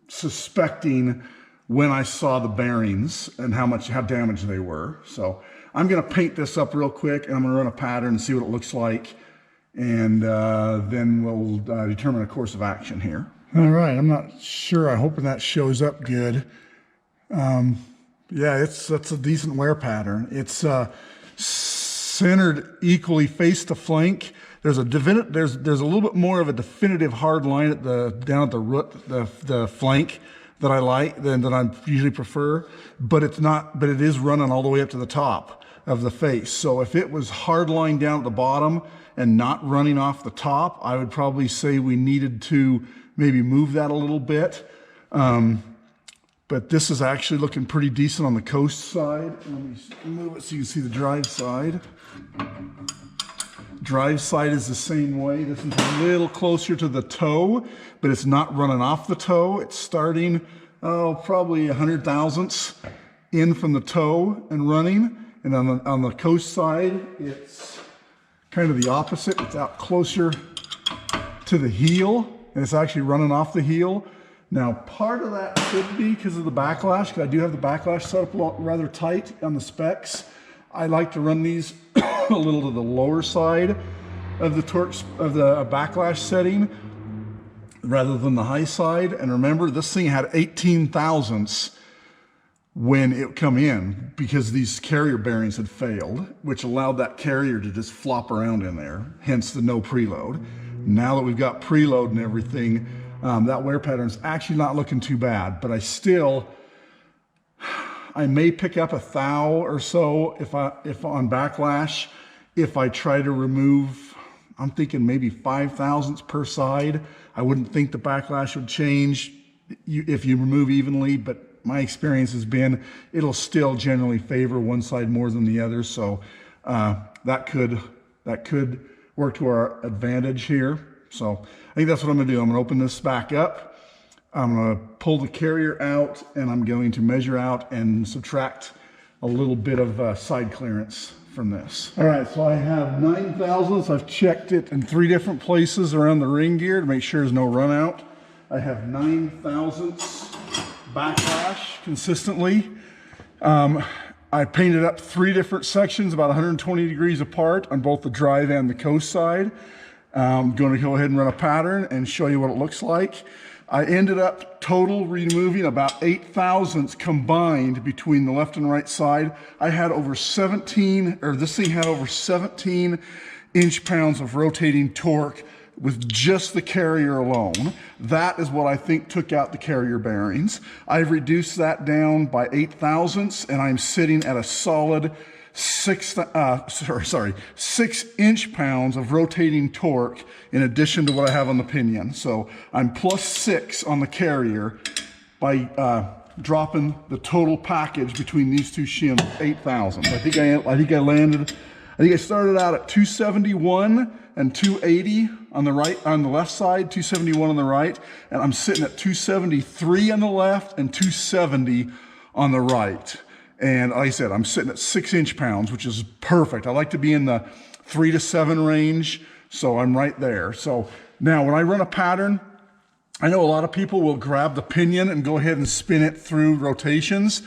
suspecting when I saw the bearings and how damaged they were. So I'm going to paint this up real quick, and I'm going to run a pattern and see what it looks like. And then we'll determine a course of action here. All right, I'm not sure. I'm hoping that shows up good. Yeah, that's a decent wear pattern. It's centered equally face to flank. There's a little bit more of a definitive hard line down at the root, the flank that I like that I usually prefer, but it is running all the way up to the top of the face. So if it was hard line down at the bottom and not running off the top, I would probably say we needed to maybe move that a little bit. But this is actually looking pretty decent on the coast side. Let me move it so you can see the drive side. Drive side is the same way. This is a little closer to the toe, but it's not running off the toe. It's starting, probably 100 thousandths in from the toe and running. And on the coast side, it's kind of the opposite. It's out closer to the heel, and it's actually running off the heel. Now, part of that could be because of the backlash, because I do have the backlash set up rather tight on the specs. I like to run these a little to the lower side of the torque of the backlash setting rather than the high side. And remember, this thing had 18 thousandths when it come in because these carrier bearings had failed, which allowed that carrier to just flop around in there, hence the no preload. Now that we've got preload and everything, that wear pattern is actually not looking too bad, but I may pick up 1 thou or so if on backlash, if I try to remove, I'm thinking maybe 5 thousandths per side. I wouldn't think the backlash would change if you remove evenly, but my experience has been it'll still generally favor one side more than the other. So that could work to our advantage here. So I think that's what I'm gonna do. I'm gonna open this back up. I'm gonna pull the carrier out, and I'm going to measure out and subtract a little bit of side clearance from this. All right, so I have 9 thousandths. I've checked it in 3 different places around the ring gear to make sure there's no run out. I have 9 thousandths backlash consistently. I painted up 3 different sections about 120 degrees apart on both the drive and the coast side. I'm going to go ahead and run a pattern and show you what it looks like. I ended up total removing about 8 thousandths combined between the left and right side. I had over 17, or this thing had over 17 inch-pounds of rotating torque with just the carrier alone. That is what I think took out the carrier bearings. I've reduced that down by 8 thousandths, and I'm sitting at a solid 6 inch-pounds of rotating torque in addition to what I have on the pinion. So I'm +6 on the carrier by dropping the total package between these 2 shims, 8 thousandths. I think I started out at 271 and 280 on the left side, 271 on the right, and I'm sitting at 273 on the left and 270 on the right. And like I said, I'm sitting at 6 inch-pounds, which is perfect. I like to be in the 3 to 7 range, so I'm right there. So now when I run a pattern, I know a lot of people will grab the pinion and go ahead and spin it through rotations.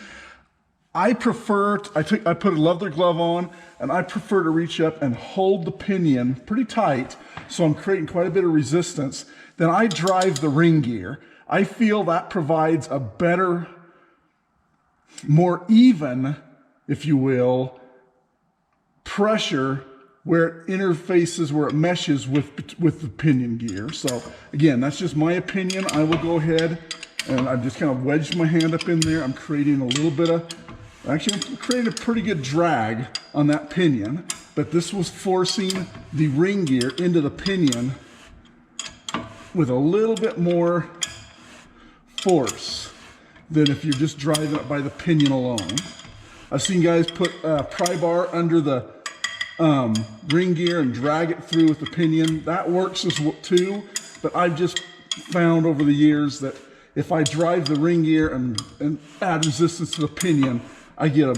I prefer, I put a leather glove on, and I prefer to reach up and hold the pinion pretty tight, so I'm creating quite a bit of resistance. Then I drive the ring gear. I feel that provides a better, more even, if you will, pressure where it interfaces, where it meshes with the pinion gear. So again, that's just my opinion. I will go ahead and I've just kind of wedged my hand up in there. I'm creating a little bit of, actually I'm creating a pretty good drag on that pinion, but this was forcing the ring gear into the pinion with a little bit more force than if you're just driving it by the pinion alone. I've seen guys put a pry bar under the ring gear and drag it through with the pinion. That works as well too, but I've just found over the years that if I drive the ring gear and add resistance to the pinion, I get a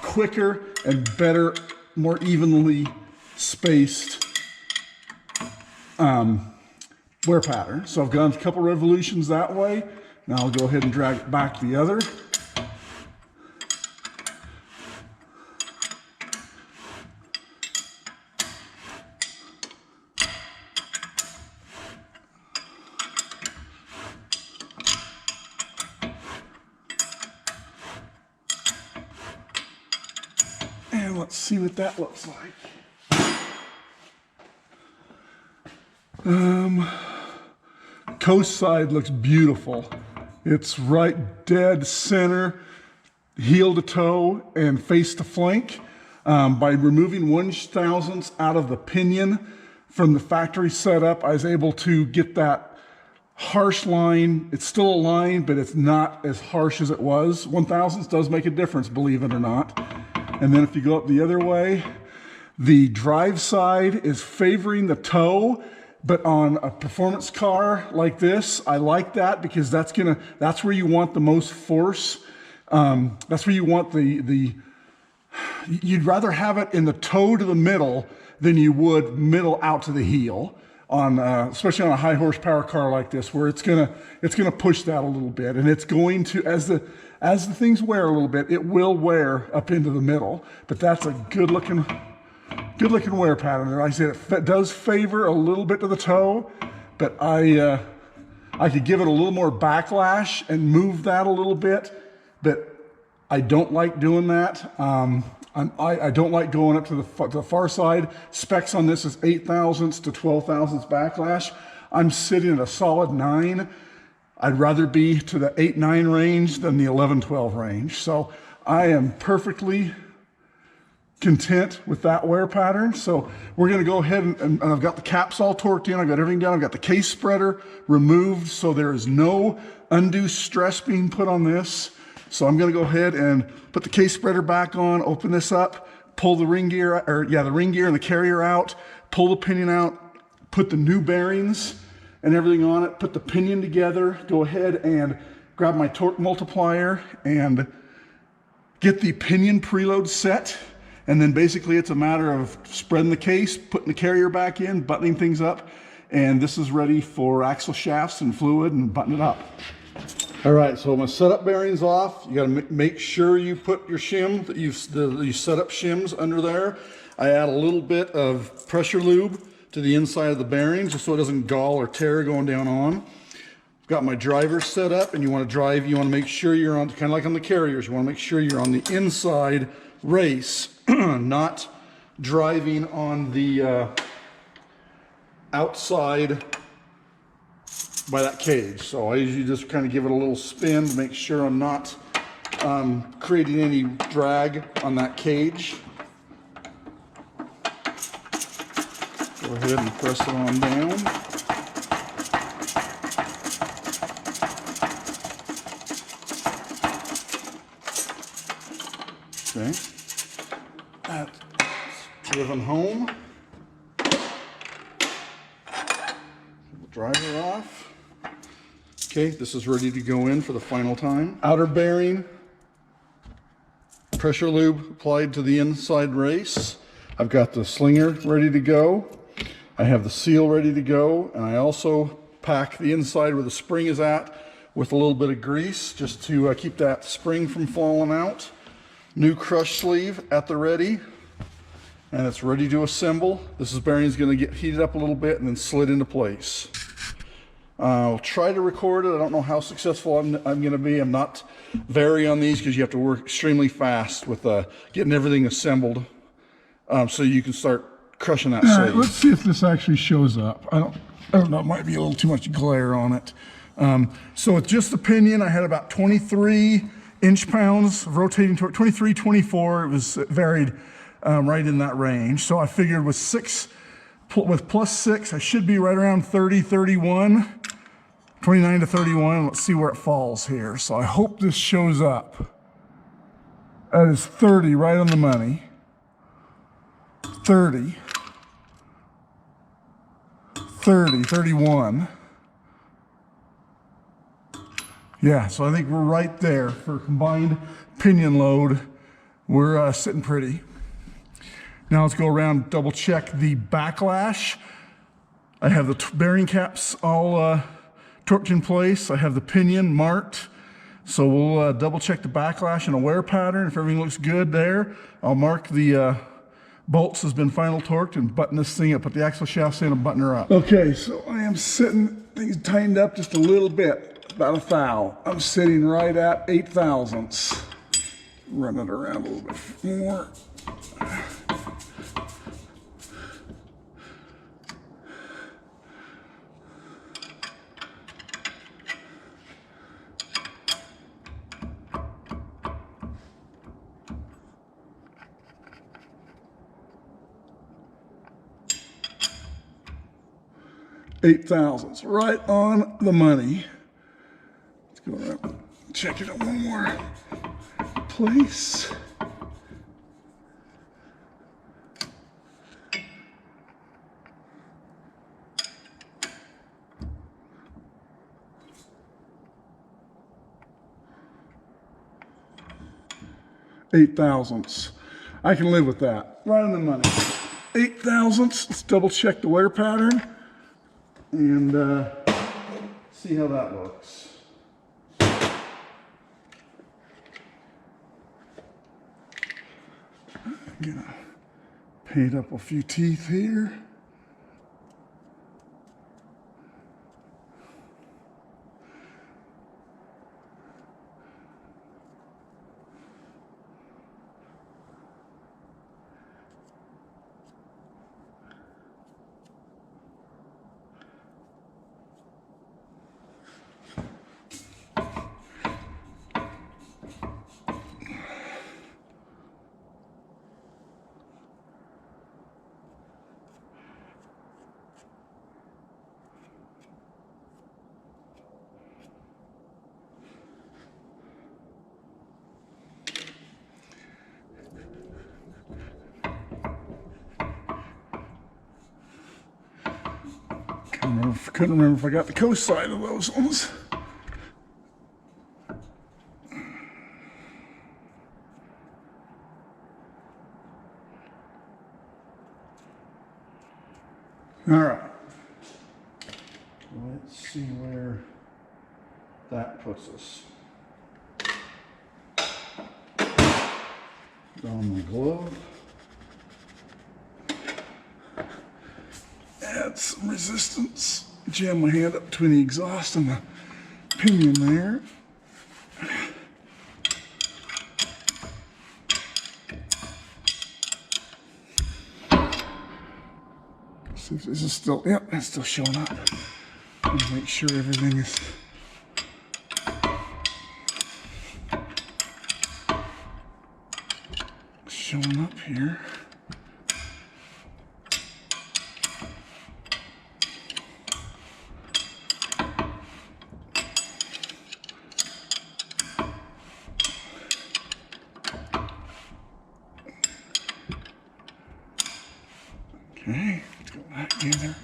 quicker and better, more evenly spaced wear pattern. So I've gone a couple revolutions that way. Now I'll go ahead and drag it back the other. And let's see what that looks like. Coast side looks beautiful. It's right dead center, heel to toe and face to flank. By removing 1/1000th out of the pinion from the factory setup, I was able to get that harsh line. It's still a line, but it's not as harsh as it was. 1/1000th does make a difference, believe it or not. And then if you go up the other way, the drive side is favoring the toe, but on a performance car like this, I like that because that's where you want the most force. That's where you want you'd rather have it in the toe to the middle than you would middle out to the heel on, especially on a high horsepower car like this, where it's gonna push that a little bit, and it's going to, as the things wear a little bit, it will wear up into the middle. But that's a good looking wear pattern. Like I said, it does favor a little bit to the toe, but I could give it a little more backlash and move that a little bit, but I don't like doing that. I don't like going up to the far side. Specs on this is 8/1000ths to 12/1000ths backlash. I'm sitting at a solid 9. I'd rather be to the 8-9 range than the 11-12 range. So I am perfectly content with that wear pattern. So we're gonna go ahead and I've got the caps all torqued in, I've got everything down, I've got the case spreader removed, so there is no undue stress being put on this. So I'm gonna go ahead and put the case spreader back on, open this up, pull the ring gear, the ring gear and the carrier out, pull the pinion out, put the new bearings and everything on it, put the pinion together, go ahead and grab my torque multiplier and get the pinion preload set. And then basically it's a matter of spreading the case, putting the carrier back in, buttoning things up, and this is ready for axle shafts and fluid and button it up. All right, so I'm gonna set up bearings off. You gotta make sure you put your shim, that you set up shims under there. I add a little bit of pressure lube to the inside of the bearings just so it doesn't gall or tear going down on. I've got my driver set up, and you wanna make sure you're on, kind of like on the carriers, you wanna make sure you're on the inside race, not driving on the outside by that cage. So I usually just kind of give it a little spin to make sure I'm not creating any drag on that cage. Go ahead and press it on down. Okay, that's driven home. Driver off. Okay, this is ready to go in for the final time. Outer bearing, pressure lube applied to the inside race. I've got the slinger ready to go. I have the seal ready to go, and I also pack the inside where the spring is at with a little bit of grease just to keep that spring from falling out. New crush sleeve at the ready, and it's ready to assemble. This bearing is going to get heated up a little bit and then slid into place. I'll try to record it. I don't know how successful I'm going to be. I'm not very on these because you have to work extremely fast with getting everything assembled so you can start crushing that sleeve. All right, let's see if this actually shows up. I don't know. It might be a little too much glare on it. So with just the pinion, I had about 23 inch-pounds of rotating torque, 23, 24. It varied right in that range. So I figured with plus 6, I should be right around 30, 31. 29 to 31, let's see where it falls here. So I hope this shows up. That is 30, right on the money. 30. 30, 31. Yeah, so I think we're right there for combined pinion load. We're sitting pretty. Now let's go around, double check the backlash. I have the bearing caps all torqued in place. I have the pinion marked. So we'll double check the backlash and a wear pattern. If everything looks good there, I'll mark the bolts has been final torqued and button this thing up, put the axle shafts in and button her up. Okay, so I am sitting, things tightened up just a little bit, about a thou. I'm sitting right at 8 thousandths. Run it around a little bit more. $8 thousandths, right on the money. Let's go around, check it out one more place. $8 thousandths. I can live with that. Right on the money. 8 thousandths. Let's double check the wear pattern and see how that looks. I'm gonna paint up a few teeth here. Couldn't remember if I got the coast side of those ones. All right. Let's see where that puts us. On my glove. Add some resistance. Jam my hand up between the exhaust and the pinion there. See if this is still, yep, it's still showing up. Make sure everything is showing up here. Okay, let's go back together.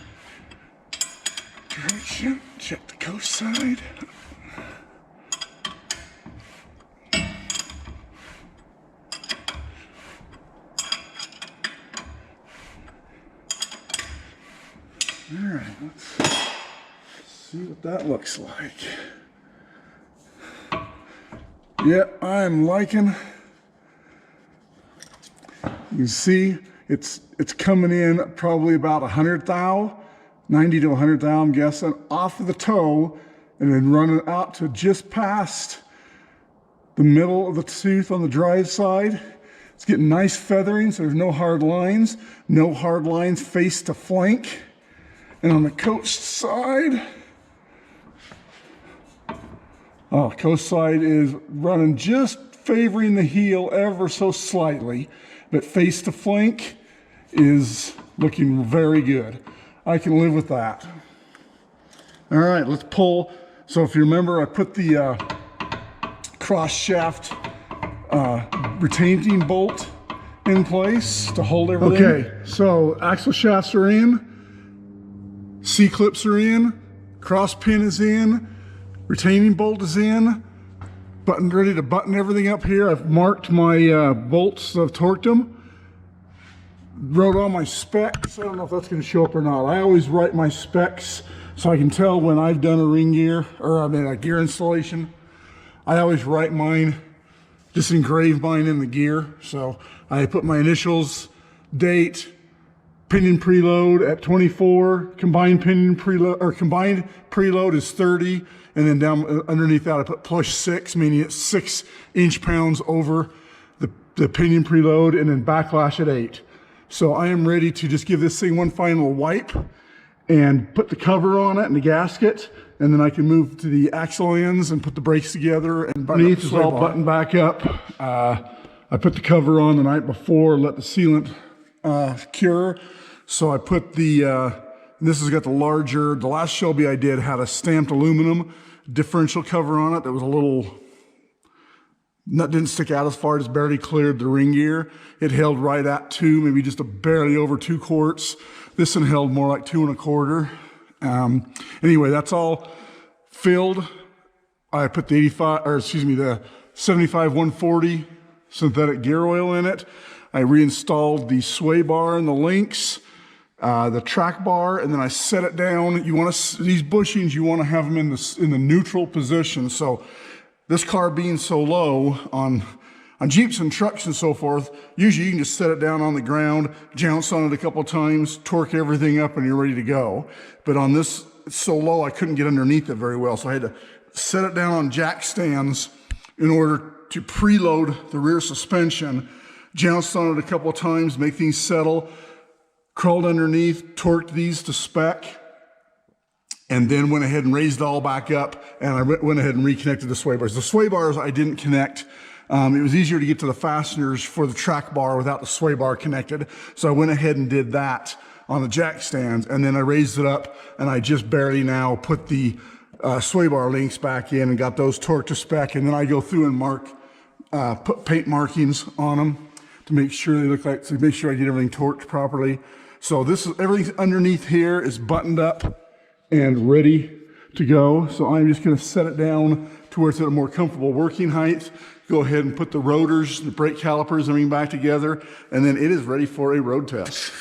Direction, check the coast side. All right, let's see what that looks like. Yeah, I'm liking. You see, it's coming in probably about 100 thou, 90 to 100 thou, I'm guessing, off of the toe, and then running out to just past the middle of the tooth on the drive side. It's getting nice feathering, so there's no hard lines face to flank. And on the coast side, coast side is running just favoring the heel ever so slightly, but face to flank is looking very good. I can live with that. All right, let's pull. So if you remember, I put the cross shaft retaining bolt in place to hold everything. Okay, so axle shafts are in, C-clips are in, cross pin is in, retaining bolt is in, ready to button everything up here. I've marked my bolts, I've torqued them. Wrote all my specs. I don't know if that's going to show up or not. I always write my specs so I can tell when I've done a ring gear, or a gear installation. I always write mine, just engrave mine in the gear. So I put my initials, date, pinion preload at 24, combined pinion preload, or combined preload is 30, and then down underneath that I put +6, meaning it's 6 inch-pounds over the pinion preload, and then backlash at 8. So I am ready to just give this thing one final wipe and put the cover on it and the gasket, and then I can move to the axle ends and put the brakes together, and underneath is all buttoned back up. I put the cover on the night before, let the sealant cure. So I put this has got the last Shelby I did had a stamped aluminum differential cover on it that was a little, nut didn't stick out as far, just barely cleared the ring gear. It held right at 2, maybe just barely over 2 quarts. This one held more like 2 1/4. Anyway, that's all filled. I put the 75 140 synthetic gear oil in it. I reinstalled the sway bar and the links, the track bar, and then I set it down. You want to, these bushings, you want to have them in the neutral position. So this car being so low on Jeeps and trucks and so forth, usually you can just set it down on the ground, jounce on it a couple times, torque everything up, and you're ready to go. But on this, it's so low, I couldn't get underneath it very well. So I had to set it down on jack stands in order to preload the rear suspension, jounced on it a couple times, make things settle, crawled underneath, torqued these to spec, and then went ahead and raised it all back up, and I went ahead and reconnected the sway bars. The sway bars I didn't connect. It was easier to get to the fasteners for the track bar without the sway bar connected. So I went ahead and did that on the jack stands, and then I raised it up, and I just barely now put the sway bar links back in and got those torqued to spec, and then I go through and put paint markings on them to make sure they look like, to make sure I get everything torqued properly. So this is, everything underneath here is buttoned up and ready to go. So I'm just gonna set it down to where it's at a more comfortable working height. Go ahead and put the rotors, the brake calipers, everything back together, and then it is ready for a road test.